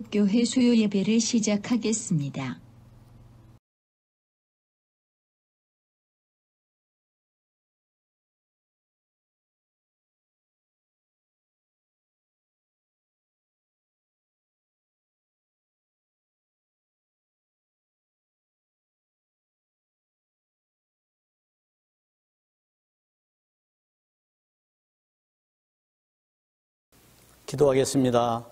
한국립교회 수요 예배를 시작하겠습니다. 기도하겠습니다.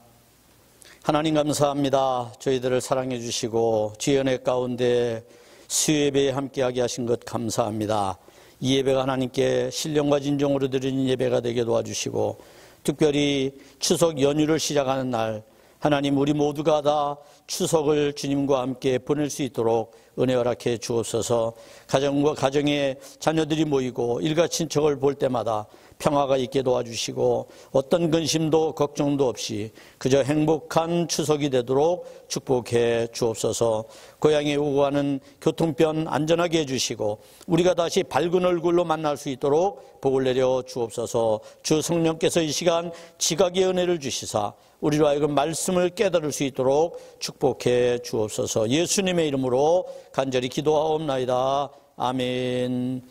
하나님 감사합니다. 저희들을 사랑해 주시고 주의 은혜 가운데 수요예배에 함께하게 하신 것 감사합니다. 이 예배가 하나님께 신령과 진정으로 드리는 예배가 되게 도와주시고, 특별히 추석 연휴를 시작하는 날 하나님, 우리 모두가 다 추석을 주님과 함께 보낼 수 있도록 은혜 허락해 주옵소서. 가정과 가정의 자녀들이 모이고 일가 친척을 볼 때마다 평화가 있게 도와주시고, 어떤 근심도 걱정도 없이 그저 행복한 추석이 되도록 축복해 주옵소서. 고향에 오고 가는 교통편 안전하게 해주시고, 우리가 다시 밝은 얼굴로 만날 수 있도록 복을 내려 주옵소서. 주 성령께서 이 시간 지각의 은혜를 주시사 우리로 하여금 말씀을 깨달을 수 있도록 축복해 주옵소서. 예수님의 이름으로 간절히 기도하옵나이다. 아멘.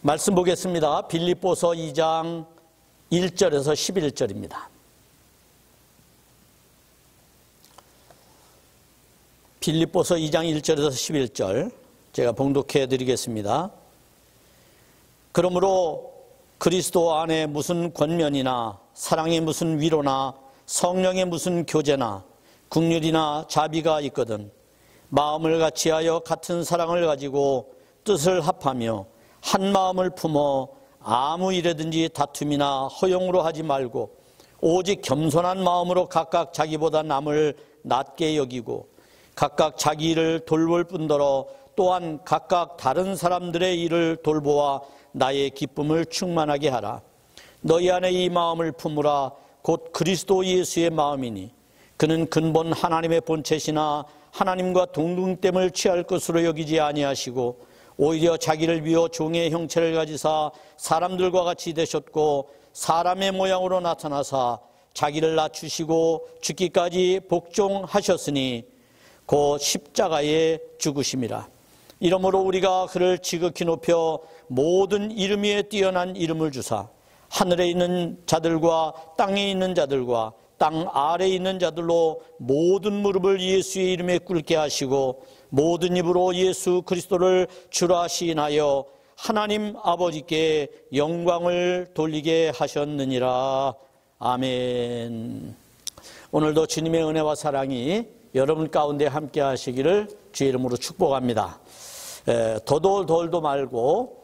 말씀 보겠습니다. 빌립보서 2장 1절에서 11절입니다. 빌립보서 2장 1절에서 11절 제가 봉독해 드리겠습니다. 그러므로 그리스도 안에 무슨 권면이나 사랑의 무슨 위로나 성령의 무슨 교제나 긍휼이나 자비가 있거든 마음을 같이하여 같은 사랑을 가지고 뜻을 합하며 한 마음을 품어 아무 일에든지 다툼이나 허용으로 하지 말고 오직 겸손한 마음으로 각각 자기보다 남을 낮게 여기고 각각 자기 일을 돌볼 뿐더러 또한 각각 다른 사람들의 일을 돌보아 나의 기쁨을 충만하게 하라. 너희 안에 이 마음을 품으라. 곧 그리스도 예수의 마음이니 그는 근본 하나님의 본체시나 하나님과 동등됨을 취할 것으로 여기지 아니하시고 오히려 자기를 비워 종의 형체를 가지사 사람들과 같이 되셨고 사람의 모양으로 나타나사 자기를 낮추시고 죽기까지 복종하셨으니 곧 십자가에 죽으심이라. 이러므로 우리가 그를 지극히 높여 모든 이름 위에 뛰어난 이름을 주사 하늘에 있는 자들과 땅에 있는 자들과 땅 아래에 있는 자들로 모든 무릎을 예수의 이름에 꿇게 하시고 모든 입으로 예수 그리스도를 주라 시인하여 하나님 아버지께 영광을 돌리게 하셨느니라. 아멘. 오늘도 주님의 은혜와 사랑이 여러분 가운데 함께 하시기를 주의 이름으로 축복합니다. 더돌도 말고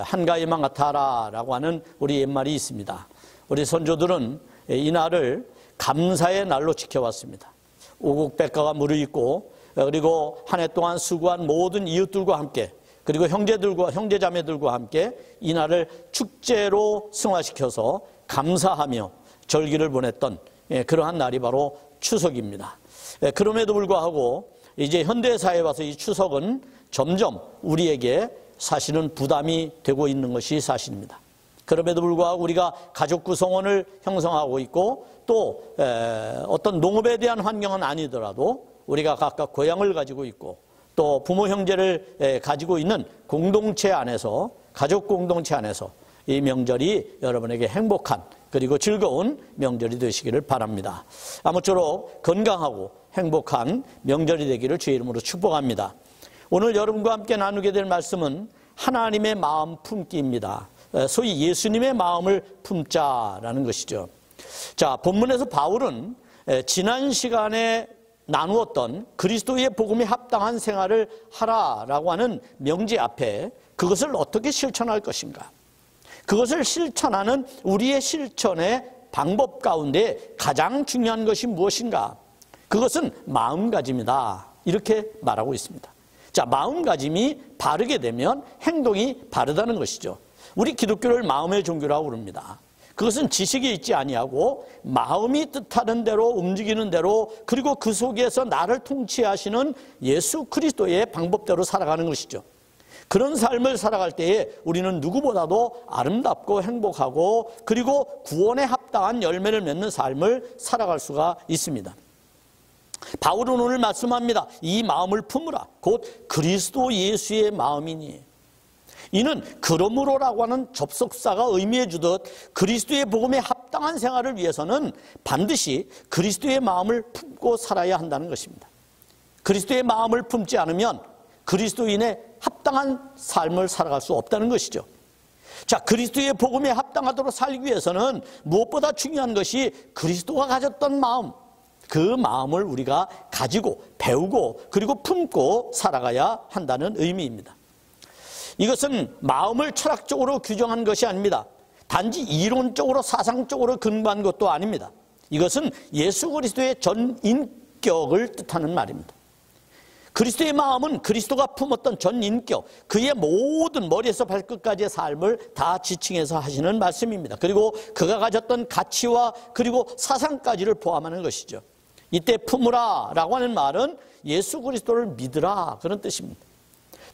한가위만 같아라 라고 하는 우리 옛말이 있습니다. 우리 선조들은 이 날을 감사의 날로 지켜왔습니다. 오곡백가가 무르익고 그리고 한 해 동안 수고한 모든 이웃들과 함께 그리고 형제자매들과 함께 이 날을 축제로 승화시켜서 감사하며 절기를 보냈던 그러한 날이 바로 추석입니다. 그럼에도 불구하고 이제 현대사회에 와서 이 추석은 점점 우리에게 사실은 부담이 되고 있는 것이 사실입니다. 그럼에도 불구하고 우리가 가족 구성원을 형성하고 있고 또 어떤 농업에 대한 환경은 아니더라도 우리가 각각 고향을 가지고 있고 또 부모 형제를 가지고 있는 공동체 안에서 가족 공동체 안에서 이 명절이 여러분에게 행복한 그리고 즐거운 명절이 되시기를 바랍니다. 아무쪼록 건강하고 행복한 명절이 되기를 주의 이름으로 축복합니다. 오늘 여러분과 함께 나누게 될 말씀은 하나님의 마음 품기입니다. 소위 예수님의 마음을 품자라는 것이죠. 자, 본문에서 바울은 지난 시간에 나누었던 그리스도의 복음에 합당한 생활을 하라라고 하는 명제 앞에 그것을 어떻게 실천할 것인가, 그것을 실천하는 우리의 실천의 방법 가운데 가장 중요한 것이 무엇인가, 그것은 마음가짐이다 이렇게 말하고 있습니다. 자, 마음가짐이 바르게 되면 행동이 바르다는 것이죠. 우리 기독교를 마음의 종교라고 부릅니다. 그것은 지식이 있지 아니하고 마음이 뜻하는 대로 움직이는 대로 그리고 그 속에서 나를 통치하시는 예수 그리스도의 방법대로 살아가는 것이죠. 그런 삶을 살아갈 때에 우리는 누구보다도 아름답고 행복하고 그리고 구원에 합당한 열매를 맺는 삶을 살아갈 수가 있습니다. 바울은 오늘 말씀합니다. 이 마음을 품으라. 곧 그리스도 예수의 마음이니. 이는 그러므로라고 하는 접속사가 의미해 주듯 그리스도의 복음에 합당한 생활을 위해서는 반드시 그리스도의 마음을 품고 살아야 한다는 것입니다. 그리스도의 마음을 품지 않으면 그리스도인의 합당한 삶을 살아갈 수 없다는 것이죠. 자, 그리스도의 복음에 합당하도록 살기 위해서는 무엇보다 중요한 것이 그리스도가 가졌던 마음, 그 마음을 우리가 가지고 배우고 그리고 품고 살아가야 한다는 의미입니다. 이것은 마음을 철학적으로 규정한 것이 아닙니다. 단지 이론적으로 사상적으로 근거한 것도 아닙니다. 이것은 예수 그리스도의 전 인격을 뜻하는 말입니다. 그리스도의 마음은 그리스도가 품었던 전 인격, 그의 모든 머리에서 발끝까지의 삶을 다 지칭해서 하시는 말씀입니다. 그리고 그가 가졌던 가치와 그리고 사상까지를 포함하는 것이죠. 이때 품으라 라고 하는 말은 예수 그리스도를 믿으라 그런 뜻입니다.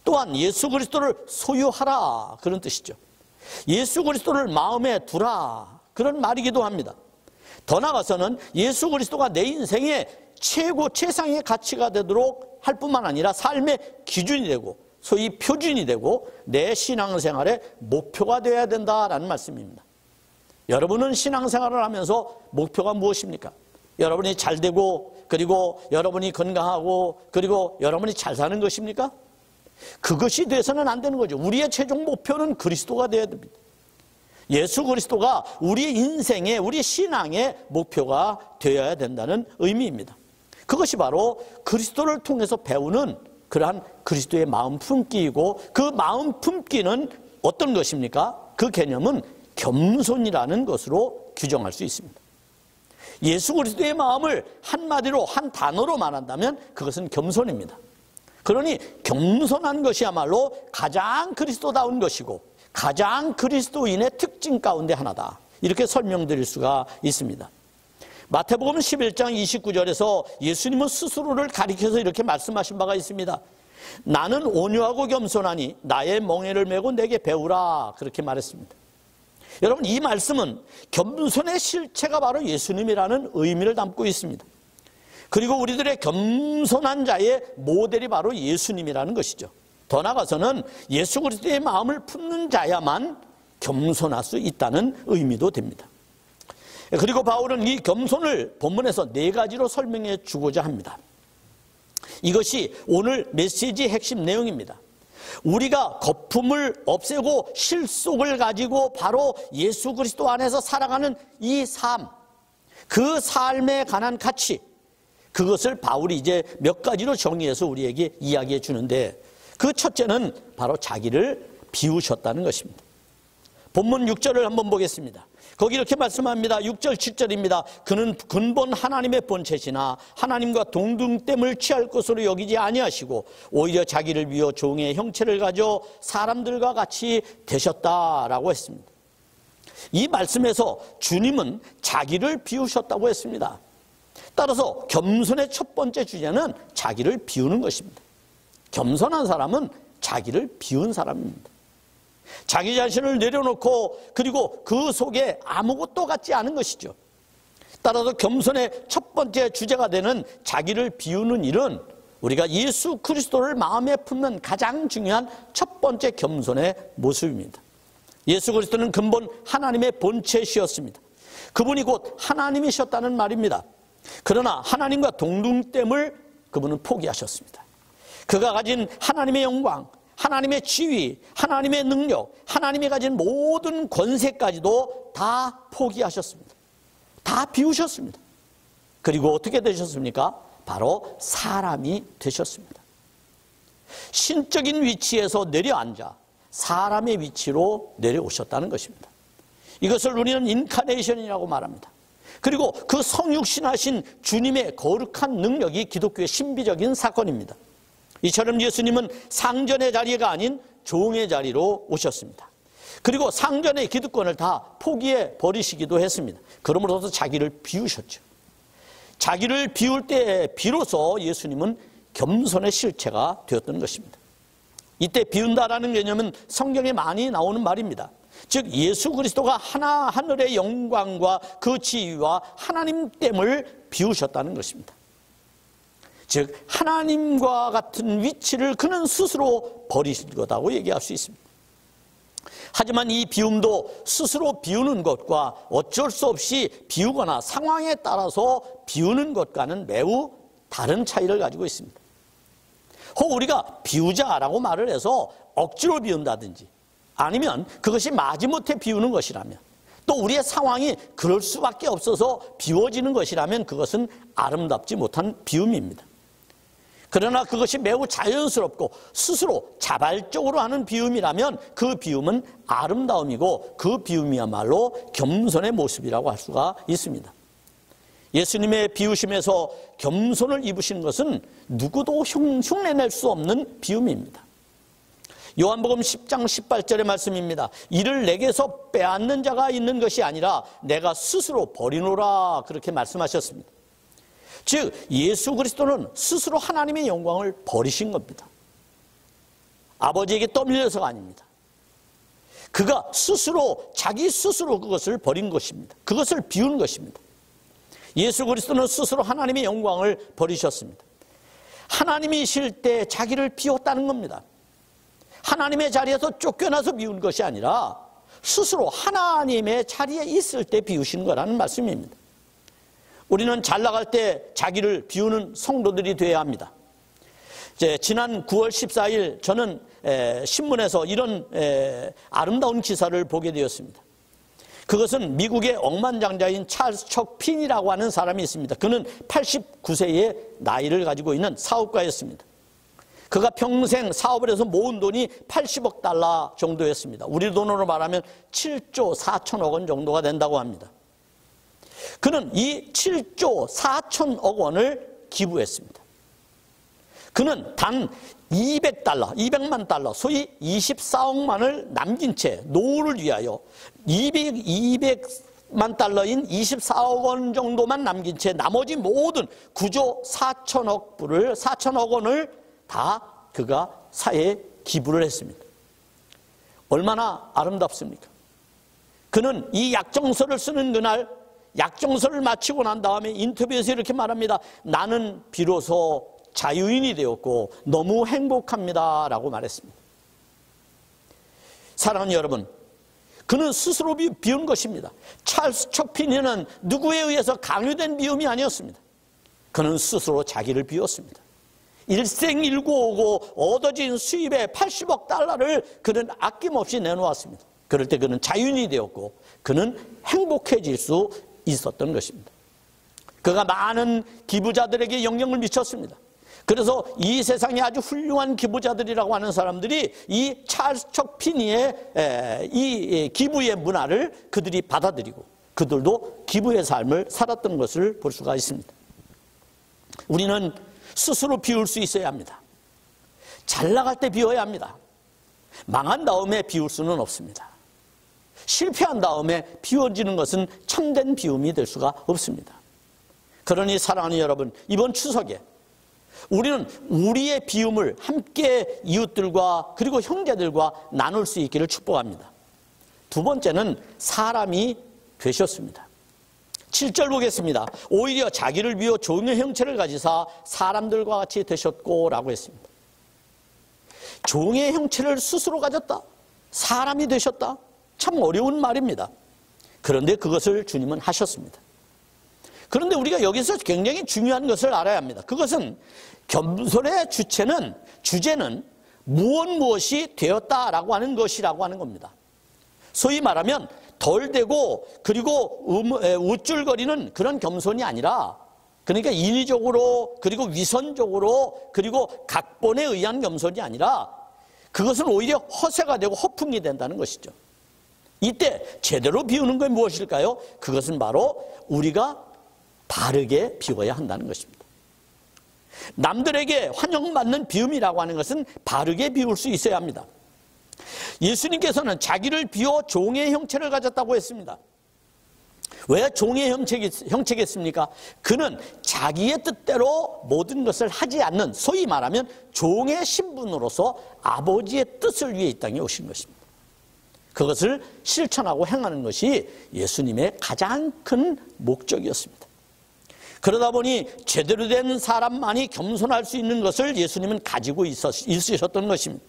또한 예수 그리스도를 소유하라 그런 뜻이죠. 예수 그리스도를 마음에 두라 그런 말이기도 합니다. 더 나아가서는 예수 그리스도가 내 인생의 최고 최상의 가치가 되도록 할 뿐만 아니라 삶의 기준이 되고 소위 표준이 되고 내 신앙생활의 목표가 되어야 된다라는 말씀입니다. 여러분은 신앙생활을 하면서 목표가 무엇입니까? 여러분이 잘 되고 그리고 여러분이 건강하고 그리고 여러분이 잘 사는 것입니까? 그것이 돼서는 안 되는 거죠. 우리의 최종 목표는 그리스도가 되어야 됩니다. 예수 그리스도가 우리의 인생의 우리 신앙의 목표가 되어야 된다는 의미입니다. 그것이 바로 그리스도를 통해서 배우는 그러한 그리스도의 마음 품기이고 그 마음 품기는 어떤 것입니까? 그 개념은 겸손이라는 것으로 규정할 수 있습니다. 예수 그리스도의 마음을 한마디로 한 단어로 말한다면 그것은 겸손입니다. 그러니 겸손한 것이야말로 가장 그리스도다운 것이고 가장 그리스도인의 특징 가운데 하나다. 이렇게 설명드릴 수가 있습니다. 마태복음 11장 29절에서 예수님은 스스로를 가리켜서 이렇게 말씀하신 바가 있습니다. 나는 온유하고 겸손하니 나의 멍에를 메고 내게 배우라 그렇게 말했습니다. 여러분 이 말씀은 겸손의 실체가 바로 예수님이라는 의미를 담고 있습니다. 그리고 우리들의 겸손한 자의 모델이 바로 예수님이라는 것이죠. 더 나아가서는 예수 그리스도의 마음을 품는 자야만 겸손할 수 있다는 의미도 됩니다. 그리고 바울은 이 겸손을 본문에서 4가지로 설명해 주고자 합니다. 이것이 오늘 메시지의 핵심 내용입니다. 우리가 거품을 없애고 실속을 가지고 바로 예수 그리스도 안에서 살아가는 이 삶, 그 삶에 관한 가치, 그것을 바울이 이제 몇 가지로 정의해서 우리에게 이야기해 주는데 그 첫째는 바로 자기를 비우셨다는 것입니다. 본문 6절을 한번 보겠습니다. 거기 이렇게 말씀합니다. 6절 7절입니다. 그는 근본 하나님의 본체시나 하나님과 동등됨을 취할 것으로 여기지 아니하시고 오히려 자기를 비워 종의 형체를 가져 사람들과 같이 되셨다라고 했습니다. 이 말씀에서 주님은 자기를 비우셨다고 했습니다. 따라서 겸손의 첫 번째 주제는 자기를 비우는 것입니다. 겸손한 사람은 자기를 비운 사람입니다. 자기 자신을 내려놓고 그리고 그 속에 아무것도 같지 않은 것이죠. 따라서 겸손의 첫 번째 주제가 되는 자기를 비우는 일은 우리가 예수 그리스도를 마음에 품는 가장 중요한 첫 번째 겸손의 모습입니다. 예수 그리스도는 근본 하나님의 본체시였습니다. 그분이 곧 하나님이셨다는 말입니다. 그러나 하나님과 동등됨을 그분은 포기하셨습니다. 그가 가진 하나님의 영광, 하나님의 지위, 하나님의 능력, 하나님이 가진 모든 권세까지도 다 포기하셨습니다. 다 비우셨습니다. 그리고 어떻게 되셨습니까? 바로 사람이 되셨습니다. 신적인 위치에서 내려앉아 사람의 위치로 내려오셨다는 것입니다. 이것을 우리는 인카네이션이라고 말합니다. 그리고 그 성육신하신 주님의 거룩한 능력이 기독교의 신비적인 사건입니다. 이처럼 예수님은 상전의 자리가 아닌 종의 자리로 오셨습니다. 그리고 상전의 기득권을 다 포기해 버리시기도 했습니다. 그러므로서 자기를 비우셨죠. 자기를 비울 때 비로소 예수님은 겸손의 실체가 되었던 것입니다. 이때 비운다라는 개념은 성경에 많이 나오는 말입니다. 즉 예수 그리스도가 하늘의 영광과 그 지위와 하나님됨을 비우셨다는 것입니다. 즉 하나님과 같은 위치를 그는 스스로 버리신 거다고 얘기할 수 있습니다. 하지만 이 비움도 스스로 비우는 것과 어쩔 수 없이 비우거나 상황에 따라서 비우는 것과는 매우 다른 차이를 가지고 있습니다. 혹 우리가 비우자라고 말을 해서 억지로 비운다든지 아니면 그것이 마지못해 비우는 것이라면 또 우리의 상황이 그럴 수밖에 없어서 비워지는 것이라면 그것은 아름답지 못한 비움입니다. 그러나 그것이 매우 자연스럽고 스스로 자발적으로 하는 비움이라면 그 비움은 아름다움이고 그 비움이야말로 겸손의 모습이라고 할 수가 있습니다. 예수님의 비우심에서 겸손을 입으신 것은 누구도 흉내낼 수 없는 비움입니다. 요한복음 10장 18절의 말씀입니다. 이를 내게서 빼앗는 자가 있는 것이 아니라 내가 스스로 버리노라 그렇게 말씀하셨습니다. 즉 예수 그리스도는 스스로 하나님의 영광을 버리신 겁니다. 아버지에게 떠밀려서가 아닙니다. 그가 스스로 자기 스스로 그것을 버린 것입니다. 그것을 비운 것입니다. 예수 그리스도는 스스로 하나님의 영광을 버리셨습니다. 하나님이실 때 자기를 비웠다는 겁니다. 하나님의 자리에서 쫓겨나서 비운 것이 아니라 스스로 하나님의 자리에 있을 때 비우신 거라는 말씀입니다. 우리는 잘 나갈 때 자기를 비우는 성도들이 되어야 합니다. 지난 9월 14일 저는 신문에서 이런 아름다운 기사를 보게 되었습니다. 그것은 미국의 억만장자인 찰스 척 핀이라고 하는 사람이 있습니다. 그는 89세의 나이를 가지고 있는 사업가였습니다. 그가 평생 사업을 해서 모은 돈이 80억 달러 정도였습니다. 우리 돈으로 말하면 7조 4천억 원 정도가 된다고 합니다. 그는 이 7조 4천억 원을 기부했습니다. 그는 단 200만 달러, 소위 24억만을 남긴 채 노후를 위하여 200만 달러인 24억 원 정도만 남긴 채 나머지 모든 9조 4천억 원을 다 그가 사회에 기부를 했습니다. 얼마나 아름답습니까? 그는 이 약정서를 쓰는 그날 약정서를 마치고 난 다음에 인터뷰에서 이렇게 말합니다. 나는 비로소 자유인이 되었고 너무 행복합니다 라고 말했습니다. 사랑하는 여러분, 그는 스스로 비운 것입니다. 찰스 척피니는 누구에 의해서 강요된 비움이 아니었습니다. 그는 스스로 자기를 비웠습니다. 일생일구오고 얻어진 수입의 80억 달러를 그는 아낌없이 내놓았습니다. 그럴 때 그는 자유인이 되었고 그는 행복해질 수 있었던 것입니다. 그가 많은 기부자들에게 영향을 미쳤습니다. 그래서 이 세상에 아주 훌륭한 기부자들이라고 하는 사람들이 이 찰스 척 피니의 이 기부의 문화를 그들이 받아들이고 그들도 기부의 삶을 살았던 것을 볼 수가 있습니다. 우리는 스스로 비울 수 있어야 합니다. 잘 나갈 때 비워야 합니다. 망한 다음에 비울 수는 없습니다. 실패한 다음에 비워지는 것은 참된 비움이 될 수가 없습니다. 그러니 사랑하는 여러분, 이번 추석에 우리는 우리의 비움을 함께 이웃들과 그리고 형제들과 나눌 수 있기를 축복합니다. 두 번째는 사람이 되셨습니다. 7절 보겠습니다. 오히려 자기를 비워 종의 형체를 가지사 사람들과 같이 되셨고 라고 했습니다. 종의 형체를 스스로 가졌다. 사람이 되셨다. 참 어려운 말입니다. 그런데 그것을 주님은 하셨습니다. 그런데 우리가 여기서 굉장히 중요한 것을 알아야 합니다. 그것은 겸손의 주제는 무엇이 되었다라고 하는 것이라고 하는 겁니다. 소위 말하면 덜 되고 그리고 우쭐거리는 그런 겸손이 아니라, 그러니까 인위적으로 그리고 위선적으로 그리고 각본에 의한 겸손이 아니라 그것은 오히려 허세가 되고 허풍이 된다는 것이죠. 이때 제대로 비우는 건 무엇일까요? 그것은 바로 우리가 바르게 비워야 한다는 것입니다. 남들에게 환영받는 비움이라고 하는 것은 바르게 비울 수 있어야 합니다. 예수님께서는 자기를 비워 종의 형체를 가졌다고 했습니다. 왜 종의 형체겠습니까? 그는 자기의 뜻대로 모든 것을 하지 않는, 소위 말하면 종의 신분으로서 아버지의 뜻을 위해 이 땅에 오신 것입니다. 그것을 실천하고 행하는 것이 예수님의 가장 큰 목적이었습니다. 그러다 보니 제대로 된 사람만이 겸손할 수 있는 것을 예수님은 가지고 있으셨던 것입니다.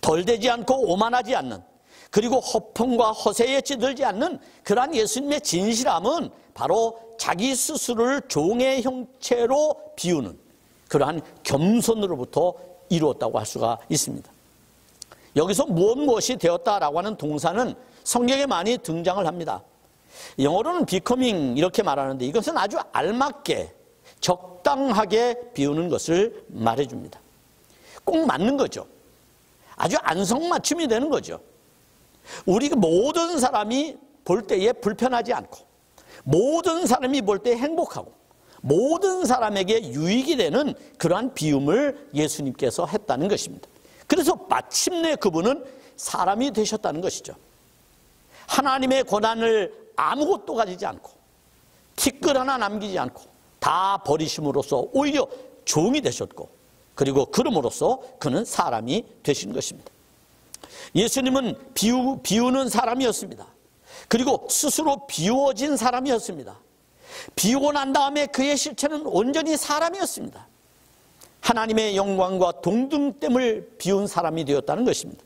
덜 되지 않고 오만하지 않는, 그리고 허풍과 허세에 찌들지 않는 그러한 예수님의 진실함은 바로 자기 스스로를 종의 형체로 비우는 그러한 겸손으로부터 이루었다고 할 수가 있습니다. 여기서 무엇이 되었다라고 하는 동사는 성경에 많이 등장을 합니다. 영어로는 becoming 이렇게 말하는데 이것은 아주 알맞게 적당하게 비우는 것을 말해줍니다. 꼭 맞는 거죠. 아주 안성맞춤이 되는 거죠. 우리 모든 사람이 볼 때에 불편하지 않고, 모든 사람이 볼 때 행복하고, 모든 사람에게 유익이 되는 그러한 비움을 예수님께서 했다는 것입니다. 그래서 마침내 그분은 사람이 되셨다는 것이죠. 하나님의 고난을 아무것도 가지지 않고, 티끌 하나 남기지 않고 다 버리심으로써 오히려 종이 되셨고, 그리고 그럼으로써 그는 사람이 되신 것입니다. 예수님은 비우는 사람이었습니다. 그리고 스스로 비워진 사람이었습니다. 비우고 난 다음에 그의 실체는 온전히 사람이었습니다. 하나님의 영광과 동등됨을 비운 사람이 되었다는 것입니다.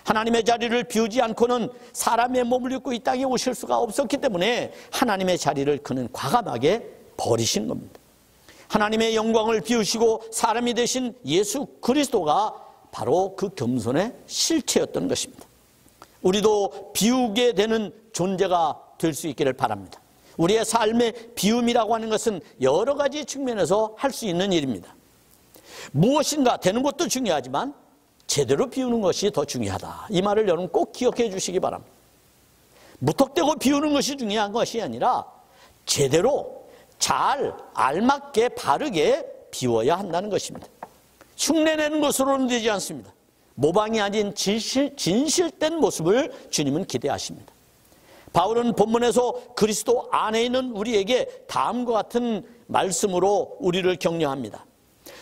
하나님의 자리를 비우지 않고는 사람의 몸을 입고 이 땅에 오실 수가 없었기 때문에 하나님의 자리를 그는 과감하게 버리신 겁니다. 하나님의 영광을 비우시고 사람이 되신 예수 그리스도가 바로 그 겸손의 실체였던 것입니다. 우리도 비우게 되는 존재가 될 수 있기를 바랍니다. 우리의 삶의 비움이라고 하는 것은 여러 가지 측면에서 할 수 있는 일입니다. 무엇인가 되는 것도 중요하지만 제대로 비우는 것이 더 중요하다. 이 말을 여러분 꼭 기억해 주시기 바랍니다. 무턱대고 비우는 것이 중요한 것이 아니라 제대로 잘 알맞게 바르게 비워야 한다는 것입니다. 흉내내는 것으로는 되지 않습니다. 모방이 아닌 진실된 모습을 주님은 기대하십니다. 바울은 본문에서 그리스도 안에 있는 우리에게 다음과 같은 말씀으로 우리를 격려합니다.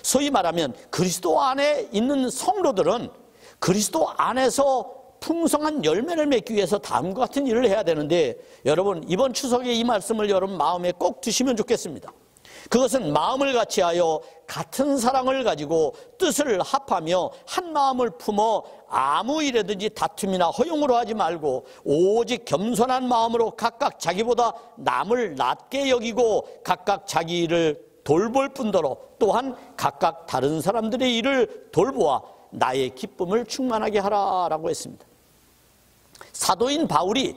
소위 말하면 그리스도 안에 있는 성도들은 그리스도 안에서 풍성한 열매를 맺기 위해서 다음과 같은 일을 해야 되는데, 여러분 이번 추석에 이 말씀을 여러분 마음에 꼭 두시면 좋겠습니다. 그것은 마음을 같이하여 같은 사랑을 가지고 뜻을 합하며 한 마음을 품어 아무 일에든지 다툼이나 허용으로 하지 말고 오직 겸손한 마음으로 각각 자기보다 남을 낮게 여기고 각각 자기 일을 돌볼 뿐더러 또한 각각 다른 사람들의 일을 돌보아 나의 기쁨을 충만하게 하라라고 했습니다. 사도인 바울이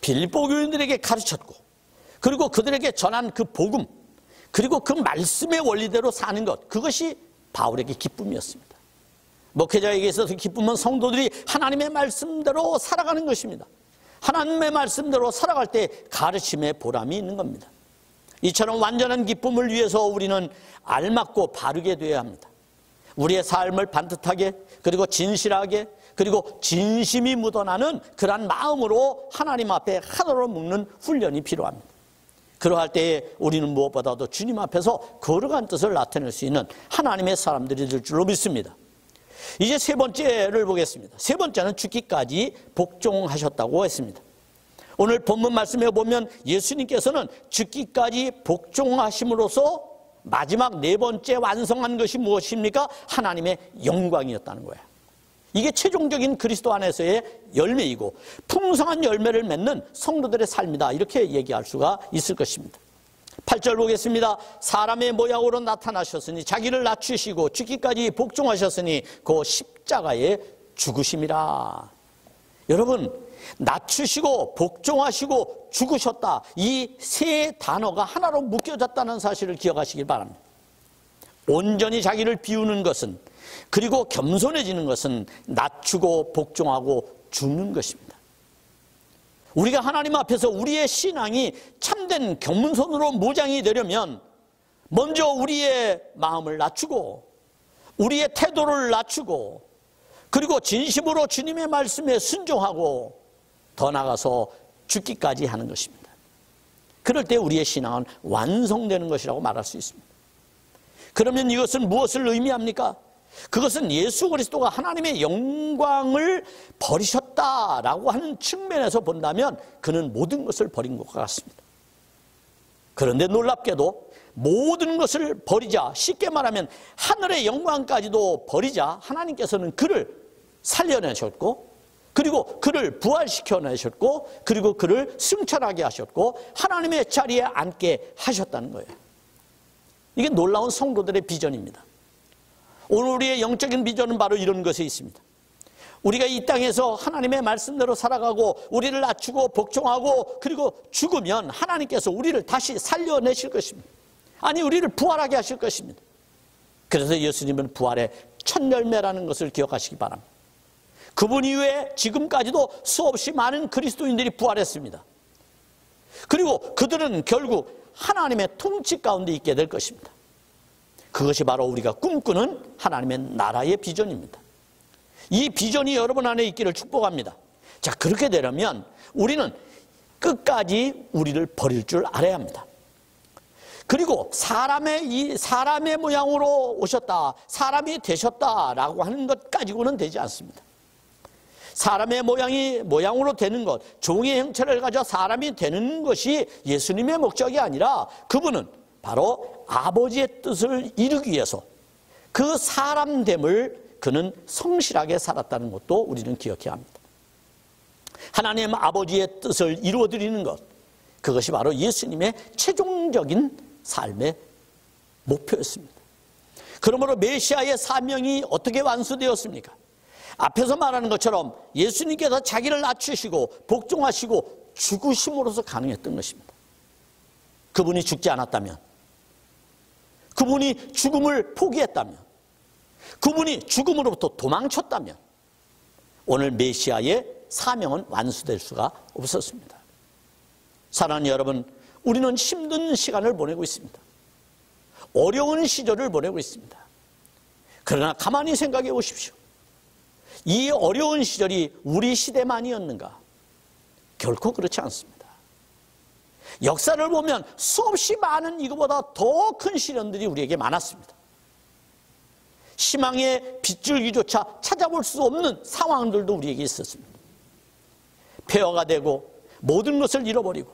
빌립보 교인들에게 가르쳤고, 그리고 그들에게 전한 그 복음, 그리고 그 말씀의 원리대로 사는 것, 그것이 바울에게 기쁨이었습니다. 목회자에게 있어서 기쁨은 성도들이 하나님의 말씀대로 살아가는 것입니다. 하나님의 말씀대로 살아갈 때 가르침의 보람이 있는 겁니다. 이처럼 완전한 기쁨을 위해서 우리는 알맞고 바르게 되어야 합니다. 우리의 삶을 반듯하게, 그리고 진실하게, 그리고 진심이 묻어나는 그러한 마음으로 하나님 앞에 하나로 묶는 훈련이 필요합니다. 그러할 때에 우리는 무엇보다도 주님 앞에서 거룩한 뜻을 나타낼 수 있는 하나님의 사람들이 될 줄로 믿습니다. 이제 세 번째를 보겠습니다. 세 번째는 죽기까지 복종하셨다고 했습니다. 오늘 본문 말씀에 보면 예수님께서는 죽기까지 복종하심으로써 마지막 네 번째 완성한 것이 무엇입니까? 하나님의 영광이었다는 거예요. 이게 최종적인 그리스도 안에서의 열매이고 풍성한 열매를 맺는 성도들의 삶이다, 이렇게 얘기할 수가 있을 것입니다. 8절 보겠습니다. 사람의 모양으로 나타나셨으니 자기를 낮추시고 죽기까지 복종하셨으니 그 십자가에 죽으심이라. 여러분, 낮추시고 복종하시고 죽으셨다, 이 세 단어가 하나로 묶여졌다는 사실을 기억하시길 바랍니다. 온전히 자기를 비우는 것은, 그리고 겸손해지는 것은 낮추고 복종하고 죽는 것입니다. 우리가 하나님 앞에서 우리의 신앙이 참된 겸손으로 무장이 되려면 먼저 우리의 마음을 낮추고 우리의 태도를 낮추고, 그리고 진심으로 주님의 말씀에 순종하고 더 나아가서 죽기까지 하는 것입니다. 그럴 때 우리의 신앙은 완성되는 것이라고 말할 수 있습니다. 그러면 이것은 무엇을 의미합니까? 그것은 예수 그리스도가 하나님의 영광을 버리셨다라고 하는 측면에서 본다면 그는 모든 것을 버린 것과 같습니다. 그런데 놀랍게도 모든 것을 버리자, 쉽게 말하면 하늘의 영광까지도 버리자 하나님께서는 그를 살려내셨고, 그리고 그를 부활시켜내셨고, 그리고 그를 승천하게 하셨고 하나님의 자리에 앉게 하셨다는 거예요. 이게 놀라운 성도들의 비전입니다. 오늘 우리의 영적인 비전은 바로 이런 것에 있습니다. 우리가 이 땅에서 하나님의 말씀대로 살아가고 우리를 낮추고 복종하고 그리고 죽으면 하나님께서 우리를 다시 살려내실 것입니다. 아니, 우리를 부활하게 하실 것입니다. 그래서 예수님은 부활의 첫 열매라는 것을 기억하시기 바랍니다. 그분 이후에 지금까지도 수없이 많은 그리스도인들이 부활했습니다. 그리고 그들은 결국 하나님의 통치 가운데 있게 될 것입니다. 그것이 바로 우리가 꿈꾸는 하나님의 나라의 비전입니다. 이 비전이 여러분 안에 있기를 축복합니다. 자, 그렇게 되려면 우리는 끝까지 우리를 버릴 줄 알아야 합니다. 그리고 사람의 모양으로 오셨다, 사람이 되셨다라고 하는 것 가지고는 되지 않습니다. 사람의 모양으로 되는 것, 종의 형체를 가져 사람이 되는 것이 예수님의 목적이 아니라 그분은 바로 아버지의 뜻을 이루기 위해서 그 사람됨을 그는 성실하게 살았다는 것도 우리는 기억해야 합니다. 하나님 아버지의 뜻을 이루어드리는 것, 그것이 바로 예수님의 최종적인 삶의 목표였습니다. 그러므로 메시아의 사명이 어떻게 완수되었습니까? 앞에서 말하는 것처럼 예수님께서 자기를 낮추시고 복종하시고 죽으심으로써 가능했던 것입니다. 그분이 죽지 않았다면, 그분이 죽음을 포기했다면, 그분이 죽음으로부터 도망쳤다면 오늘 메시아의 사명은 완수될 수가 없었습니다. 사랑하는 여러분, 우리는 힘든 시간을 보내고 있습니다. 어려운 시절을 보내고 있습니다. 그러나 가만히 생각해 보십시오. 이 어려운 시절이 우리 시대만이었는가? 결코 그렇지 않습니다. 역사를 보면 수없이 많은 이거보다 더 큰 시련들이 우리에게 많았습니다. 희망의 빗줄기조차 찾아볼 수 없는 상황들도 우리에게 있었습니다. 폐허가 되고 모든 것을 잃어버리고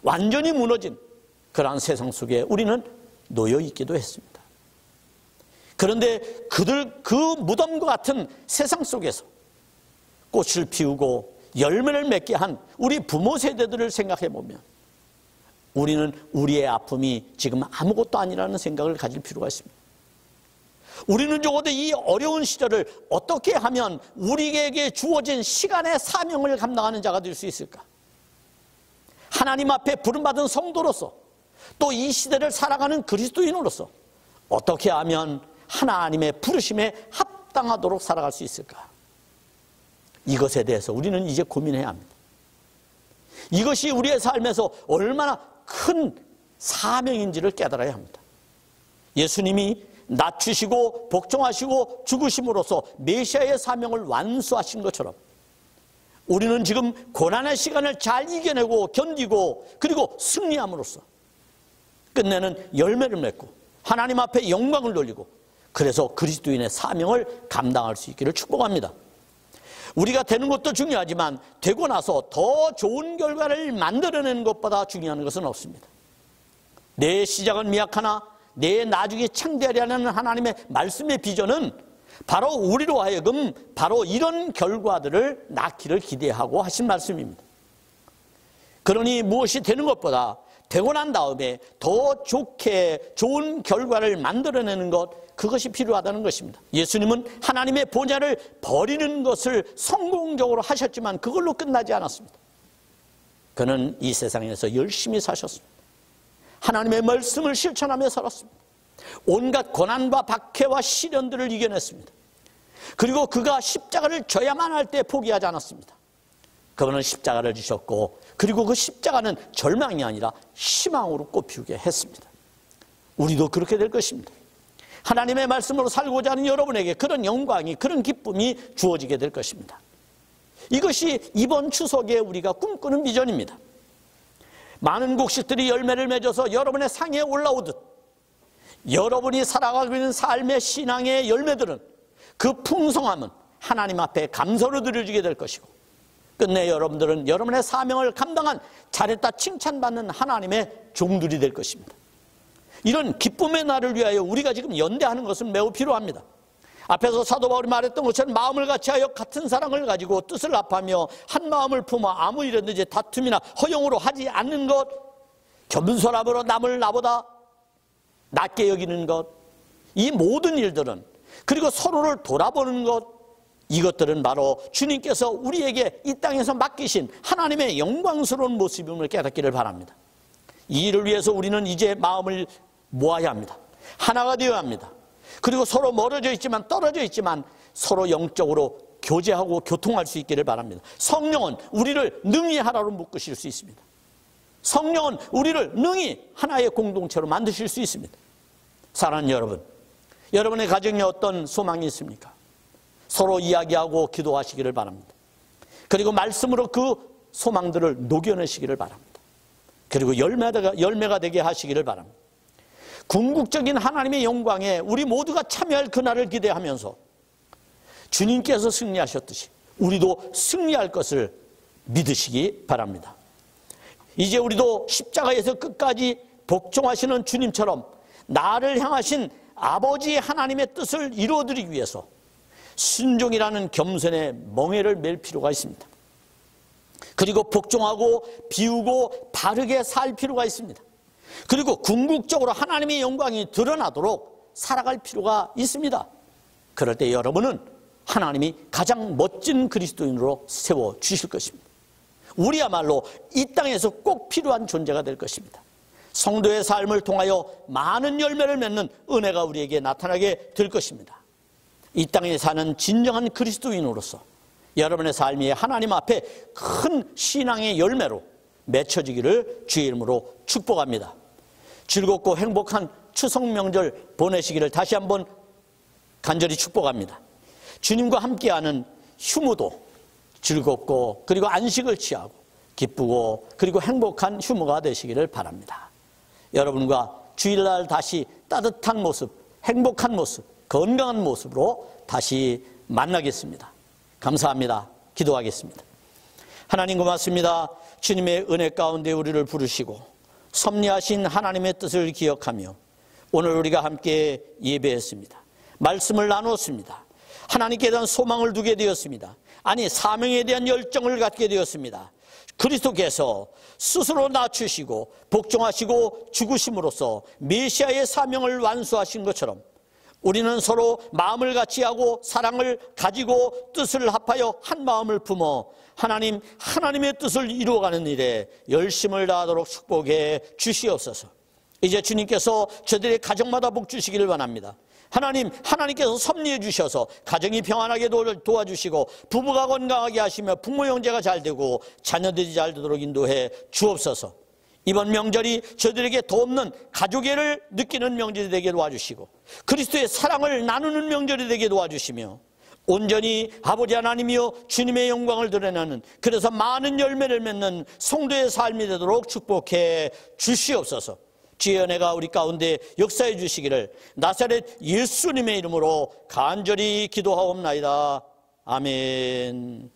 완전히 무너진 그러한 세상 속에 우리는 놓여 있기도 했습니다. 그런데 그 무덤과 같은 세상 속에서 꽃을 피우고 열매를 맺게 한 우리 부모 세대들을 생각해 보면 우리는 우리의 아픔이 지금 아무것도 아니라는 생각을 가질 필요가 있습니다. 우리는 적어도 이 어려운 시절을 어떻게 하면 우리에게 주어진 시간의 사명을 감당하는 자가 될 수 있을까? 하나님 앞에 부름받은 성도로서 또 이 시대를 살아가는 그리스도인으로서 어떻게 하면 하나님의 부르심에 합당하도록 살아갈 수 있을까? 이것에 대해서 우리는 이제 고민해야 합니다. 이것이 우리의 삶에서 얼마나 큰 사명인지를 깨달아야 합니다. 예수님이 낮추시고 복종하시고 죽으심으로써 메시아의 사명을 완수하신 것처럼 우리는 지금 고난의 시간을 잘 이겨내고 견디고 그리고 승리함으로써 끝내는 열매를 맺고 하나님 앞에 영광을 돌리고 그래서 그리스도인의 사명을 감당할 수 있기를 축복합니다. 우리가 되는 것도 중요하지만 되고 나서 더 좋은 결과를 만들어내는 것보다 중요한 것은 없습니다. 내 시작은 미약하나 내 나중에 창대하려는 하나님의 말씀의 비전은 바로 우리로 하여금 바로 이런 결과들을 낳기를 기대하고 하신 말씀입니다. 그러니 무엇이 되는 것보다 되고 난 다음에 더 좋은 결과를 만들어내는 것, 그것이 필요하다는 것입니다. 예수님은 하나님의 본향을 버리는 것을 성공적으로 하셨지만 그걸로 끝나지 않았습니다. 그는 이 세상에서 열심히 사셨습니다. 하나님의 말씀을 실천하며 살았습니다. 온갖 고난과 박해와 시련들을 이겨냈습니다. 그리고 그가 십자가를 져야만 할 때 포기하지 않았습니다. 그분은 십자가를 지셨고 그리고 그 십자가는 절망이 아니라 희망으로 꽃피우게 했습니다. 우리도 그렇게 될 것입니다. 하나님의 말씀으로 살고자 하는 여러분에게 그런 영광이, 그런 기쁨이 주어지게 될 것입니다. 이것이 이번 추석에 우리가 꿈꾸는 비전입니다. 많은 곡식들이 열매를 맺어서 여러분의 상에 올라오듯 여러분이 살아가고 있는 삶의 신앙의 열매들은 그 풍성함은 하나님 앞에 감사로 드려지게 될 것이고 끝내 여러분들은 여러분의 사명을 감당한 잘했다 칭찬받는 하나님의 종들이 될 것입니다. 이런 기쁨의 날을 위하여 우리가 지금 연대하는 것은 매우 필요합니다. 앞에서 사도 바울이 말했던 것처럼 마음을 같이하여 같은 사랑을 가지고 뜻을 합하며 한 마음을 품어 아무 일이든지 다툼이나 허용으로 하지 않는 것, 겸손함으로 남을 나보다 낮게 여기는 것, 이 모든 일들은, 그리고 서로를 돌아보는 것, 이것들은 바로 주님께서 우리에게 이 땅에서 맡기신 하나님의 영광스러운 모습임을 깨닫기를 바랍니다. 이 일을 위해서 우리는 이제 마음을 모아야 합니다. 하나가 되어야 합니다. 그리고 서로 멀어져 있지만, 떨어져 있지만 서로 영적으로 교제하고 교통할 수 있기를 바랍니다. 성령은 우리를 능히 하나로 묶으실 수 있습니다. 성령은 우리를 능히 하나의 공동체로 만드실 수 있습니다. 사랑하는 여러분, 여러분의 가정에 어떤 소망이 있습니까? 서로 이야기하고 기도하시기를 바랍니다. 그리고 말씀으로 그 소망들을 녹여내시기를 바랍니다. 그리고 열매가 되게 하시기를 바랍니다. 궁극적인 하나님의 영광에 우리 모두가 참여할 그날을 기대하면서 주님께서 승리하셨듯이 우리도 승리할 것을 믿으시기 바랍니다. 이제 우리도 십자가에서 끝까지 복종하시는 주님처럼 나를 향하신 아버지 하나님의 뜻을 이루어드리기 위해서 순종이라는 겸손의 멍에를 맬 필요가 있습니다. 그리고 복종하고 비우고 바르게 살 필요가 있습니다. 그리고 궁극적으로 하나님의 영광이 드러나도록 살아갈 필요가 있습니다. 그럴 때 여러분은 하나님이 가장 멋진 그리스도인으로 세워주실 것입니다. 우리야말로 이 땅에서 꼭 필요한 존재가 될 것입니다. 성도의 삶을 통하여 많은 열매를 맺는 은혜가 우리에게 나타나게 될 것입니다. 이 땅에 사는 진정한 그리스도인으로서 여러분의 삶이 하나님 앞에 큰 신앙의 열매로 맺혀지기를 주의 이름으로 축복합니다. 즐겁고 행복한 추석 명절 보내시기를 다시 한번 간절히 축복합니다. 주님과 함께하는 휴무도 즐겁고 그리고 안식을 취하고 기쁘고 그리고 행복한 휴무가 되시기를 바랍니다. 여러분과 주일날 다시 따뜻한 모습, 행복한 모습, 건강한 모습으로 다시 만나겠습니다. 감사합니다. 기도하겠습니다. 하나님 고맙습니다. 주님의 은혜 가운데 우리를 부르시고 섭리하신 하나님의 뜻을 기억하며 오늘 우리가 함께 예배했습니다. 말씀을 나누었습니다. 하나님께 대한 소망을 두게 되었습니다. 아니, 사명에 대한 열정을 갖게 되었습니다. 그리스도께서 스스로 낮추시고 복종하시고 죽으심으로써 메시아의 사명을 완수하신 것처럼 우리는 서로 마음을 같이하고 사랑을 가지고 뜻을 합하여 한 마음을 품어 하나님의 뜻을 이루어가는 일에 열심을 다하도록 축복해 주시옵소서. 이제 주님께서 저들의 가정마다 복 주시기를 원합니다. 하나님께서 섭리해 주셔서 가정이 평안하게 도와주시고 부부가 건강하게 하시며 부모 형제가 잘 되고 자녀들이 잘 되도록 인도해 주옵소서. 이번 명절이 저들에게 더 없는 가족애를 느끼는 명절이 되게 도와주시고 그리스도의 사랑을 나누는 명절이 되게 도와주시며 온전히 아버지 하나님이여 주님의 영광을 드러내는, 그래서 많은 열매를 맺는 성도의 삶이 되도록 축복해 주시옵소서. 주의 은혜가 우리 가운데 역사해 주시기를 나사렛 예수님의 이름으로 간절히 기도하옵나이다. 아멘.